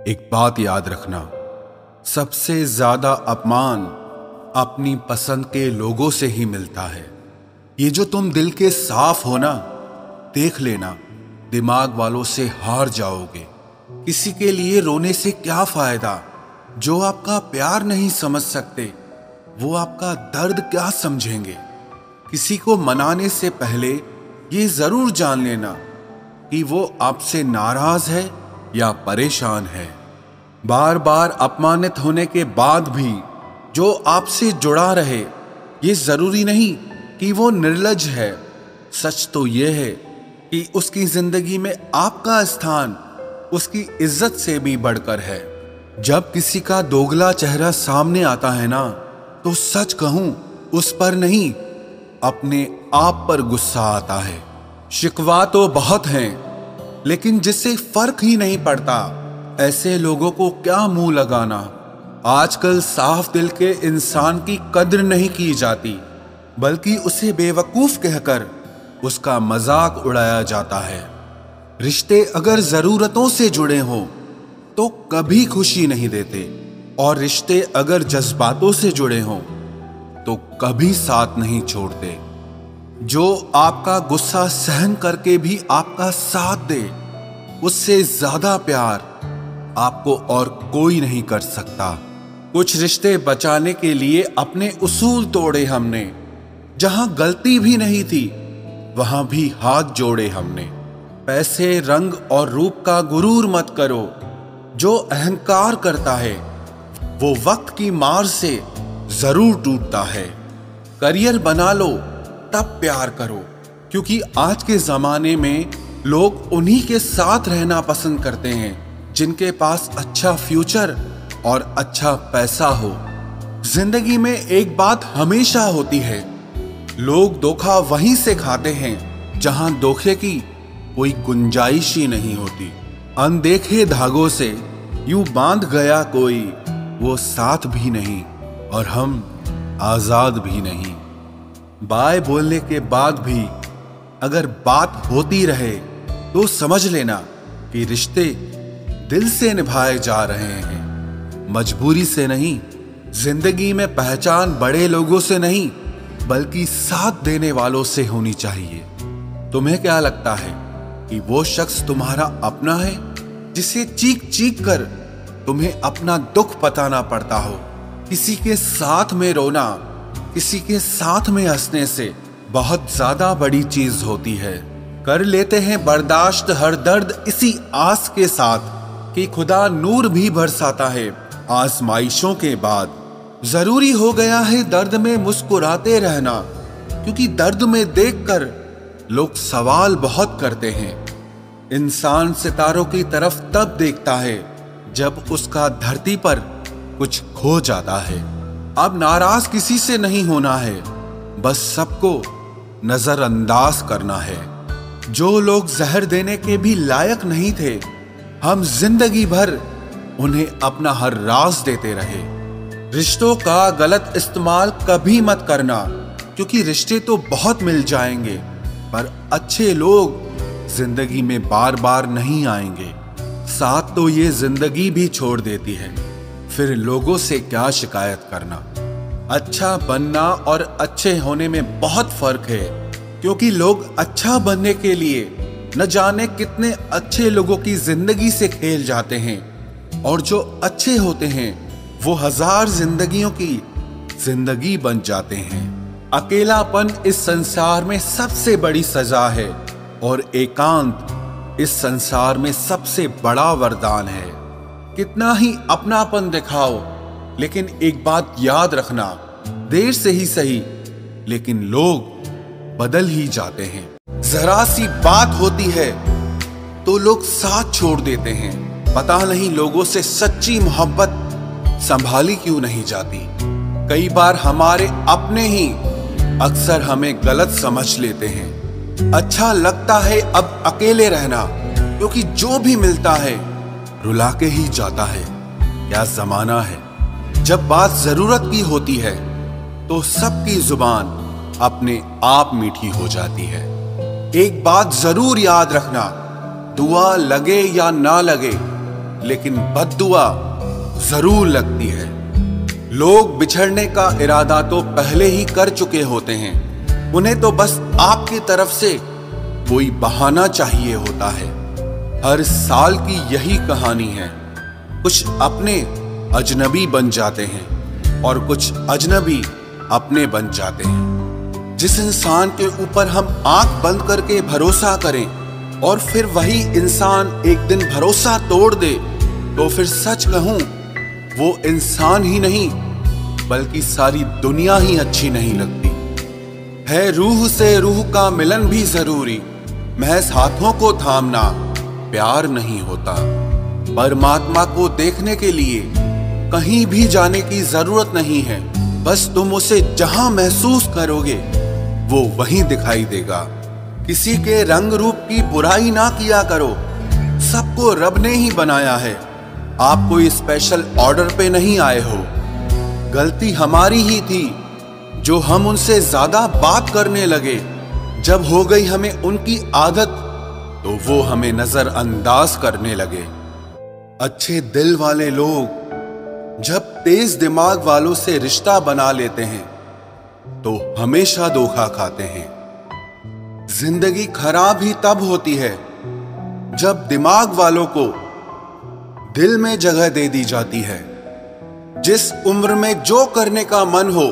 एक बात याद रखना, सबसे ज्यादा अपमान अपनी पसंद के लोगों से ही मिलता है। ये जो तुम दिल के साफ हो ना, देख लेना दिमाग वालों से हार जाओगे। किसी के लिए रोने से क्या फायदा? जो आपका प्यार नहीं समझ सकते वो आपका दर्द क्या समझेंगे? किसी को मनाने से पहले ये जरूर जान लेना कि वो आपसे नाराज है या परेशान है। बार बार अपमानित होने के बाद भी जो आपसे जुड़ा रहे, ये जरूरी नहीं कि वो निर्लज है। सच तो ये है कि उसकी जिंदगी में आपका स्थान उसकी इज्जत से भी बढ़कर है। जब किसी का दोगला चेहरा सामने आता है ना, तो सच कहूं उस पर नहीं, अपने आप पर गुस्सा आता है। शिकवा तो बहुत हैं, लेकिन जिससे फर्क ही नहीं पड़ता, ऐसे लोगों को क्या मुंह लगाना। आजकल साफ दिल के इंसान की कद्र नहीं की जाती, बल्कि उसे बेवकूफ कहकर उसका मजाक उड़ाया जाता है। रिश्ते अगर जरूरतों से जुड़े हों तो कभी खुशी नहीं देते, और रिश्ते अगर जज्बातों से जुड़े हों तो कभी साथ नहीं छोड़ते। जो आपका गुस्सा सहन करके भी आपका साथ दे, उससे ज्यादा प्यार आपको और कोई नहीं कर सकता। कुछ रिश्ते बचाने के लिए अपने उसूल तोड़े हमने। जहां गलती भी नहीं थी वहां भी हाथ जोड़े हमने। पैसे, रंग और रूप का गुरूर मत करो। जो अहंकार करता है वो वक्त की मार से जरूर टूटता है। करियर बना लो तब प्यार करो, क्योंकि आज के जमाने में लोग उन्हीं के साथ रहना पसंद करते हैं जिनके पास अच्छा फ्यूचर और अच्छा पैसा हो। जिंदगी में एक बात हमेशा होती है, लोग धोखा वहीं से खाते हैं जहां धोखे की कोई गुंजाइश ही नहीं होती। अनदेखे धागों से यूं बांध गया कोई, वो साथ भी नहीं और हम आजाद भी नहीं। बाय बोलने के बाद भी अगर बात होती रहे तो समझ लेना कि रिश्ते दिल से निभाए जा रहे हैं, मजबूरी से नहीं। जिंदगी में पहचान बड़े लोगों से नहीं, बल्कि साथ देने वालों से होनी चाहिए। तुम्हें क्या लगता है कि वो शख्स तुम्हारा अपना है जिसे चीख चीख कर तुम्हें अपना दुख बताना पड़ता हो? किसी के साथ में रोना, किसी के साथ में हंसने से बहुत ज्यादा बड़ी चीज होती है। कर लेते हैं बर्दाश्त हर दर्द इसी आस के साथ कि खुदा नूर भी बरसाता है आजमाइशों के बाद। जरूरी हो गया है दर्द में मुस्कुराते रहना, क्योंकि दर्द में देखकर लोग सवाल बहुत करते हैं। इंसान सितारों की तरफ तब देखता है जब उसका धरती पर कुछ खो जाता है। अब नाराज किसी से नहीं होना है, बस सबको नजरअंदाज करना है। जो लोग जहर देने के भी लायक नहीं थे, हम जिंदगी भर उन्हें अपना हर राज देते रहे। रिश्तों का गलत इस्तेमाल कभी मत करना, क्योंकि रिश्ते तो बहुत मिल जाएंगे, पर अच्छे लोग जिंदगी में बार बार नहीं आएंगे। साथ तो ये जिंदगी भी छोड़ देती है, फिर लोगों से क्या शिकायत करना। अच्छा बनना और अच्छे होने में बहुत फर्क है, क्योंकि लोग अच्छा बनने के लिए न जाने कितने अच्छे लोगों की जिंदगी से खेल जाते हैं, और जो अच्छे होते हैं वो हजार जिंदगियों की जिंदगी बन जाते हैं। अकेलापन इस संसार में सबसे बड़ी सजा है, और एकांत इस संसार में सबसे बड़ा वरदान है। कितना ही अपनापन दिखाओ, लेकिन एक बात याद रखना, देर से ही सही लेकिन लोग बदल ही जाते हैं। जरा सी बात होती है तो लोग साथ छोड़ देते हैं। पता नहीं लोगों से सच्ची मोहब्बत संभाली क्यों नहीं जाती। कई बार हमारे अपने ही अक्सर हमें गलत समझ लेते हैं। अच्छा लगता है अब अकेले रहना, क्योंकि जो भी मिलता है रुला के ही जाता है। क्या जमाना है। जब बात जरूरत की होती है तो सबकी जुबान अपने आप मीठी हो जाती है। एक बात जरूर याद रखना, दुआ लगे या ना लगे, लेकिन बद्दुआ जरूर लगती है। लोग बिछड़ने का इरादा तो पहले ही कर चुके होते हैं, उन्हें तो बस आपकी तरफ से कोई बहाना चाहिए होता है। हर साल की यही कहानी है। कुछ अपने अजनबी बन जाते हैं और कुछ अजनबी अपने बन जाते हैं। जिस इंसान के ऊपर हम आंख बंद करके भरोसा करें और फिर वही इंसान एक दिन भरोसा तोड़ दे, तो फिर सच कहूं वो इंसान ही नहीं बल्कि सारी दुनिया ही अच्छी नहीं लगती है। रूह से रूह का मिलन भी जरूरी, महज हाथों को थामना प्यार नहीं होता। परमात्मा को देखने के लिए कहीं भी जाने की जरूरत नहीं है, बस तुम उसे जहां महसूस करोगे वो वहीं दिखाई देगा। किसी के रंग रूप की बुराई ना किया करो, सबको रब ने ही बनाया है। आप कोई स्पेशल ऑर्डर पे नहीं आए हो। गलती हमारी ही थी जो हम उनसे ज्यादा बात करने लगे। जब हो गई हमें उनकी आदत तो वो हमें नजरअंदाज करने लगे। अच्छे दिल वाले लोग जब तेज दिमाग वालों से रिश्ता बना लेते हैं तो हमेशा धोखा खाते हैं। जिंदगी खराब ही तब होती है जब दिमाग वालों को दिल में जगह दे दी जाती है। जिस उम्र में जो करने का मन हो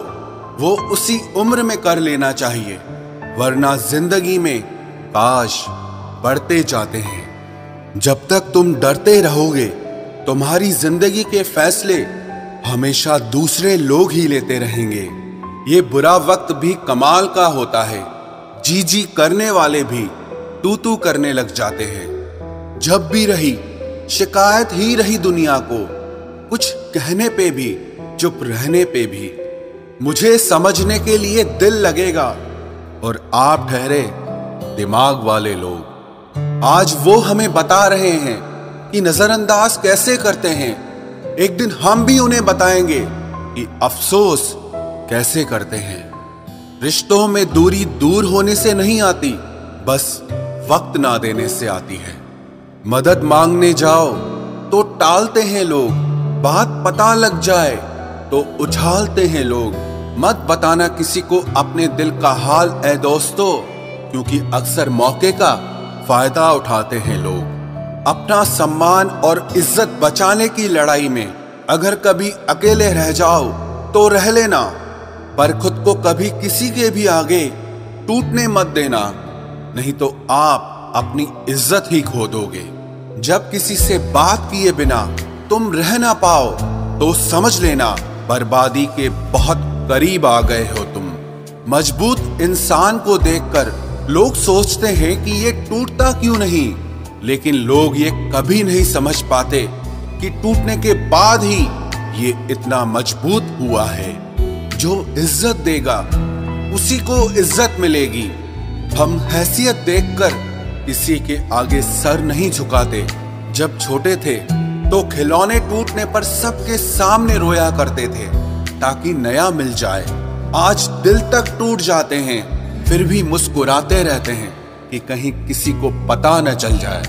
वो उसी उम्र में कर लेना चाहिए, वरना जिंदगी में काश बढ़ते जाते हैं। जब तक तुम डरते रहोगे तुम्हारी जिंदगी के फैसले हमेशा दूसरे लोग ही लेते रहेंगे। ये बुरा वक्त भी कमाल का होता है, जी जी करने वाले भी तू तू करने लग जाते हैं। जब भी रही शिकायत ही रही दुनिया को, कुछ कहने पे भी चुप रहने पे भी। मुझे समझने के लिए दिल लगेगा और आप ठहरे दिमाग वाले लोग। आज वो हमें बता रहे हैं कि नजरअंदाज कैसे करते हैं। एक दिन हम भी उन्हें बताएंगे कि अफसोस कैसे करते हैं। रिश्तों में दूरी दूर होने से नहीं आती, बस वक्त ना देने से आती है। मदद मांगने जाओ तो टालते हैं लोग, बात पता लग जाए तो उछालते हैं लोग। मत बताना किसी को अपने दिल का हाल ऐ दोस्तों, क्योंकि अक्सर मौके का फायदा उठाते हैं लोग। अपना सम्मान और इज्जत बचाने की लड़ाई में अगर कभी अकेले रह जाओ तो रह लेना, पर खुद को कभी किसी के भी आगे टूटने मत देना, नहीं तो आप अपनी इज्जत ही खो दोगे। जब किसी से बात किए बिना तुम रह ना पाओ तो समझ लेना बर्बादी के बहुत करीब आ गए हो तुम। मजबूत इंसान को देखकर लोग सोचते हैं कि ये टूटता क्यों नहीं, लेकिन लोग ये कभी नहीं समझ पाते कि टूटने के बाद ही ये इतना मजबूत हुआ है। जो इज्जत देगा उसी को इज्जत मिलेगी। हम हैसियत देखकर किसी के आगे सर नहीं झुकाते। जब छोटे थे तो खिलौने टूटने पर सबके सामने रोया करते थे ताकि नया मिल जाए। आज दिल तक टूट जाते हैं फिर भी मुस्कुराते रहते हैं कि कहीं किसी को पता न चल जाए।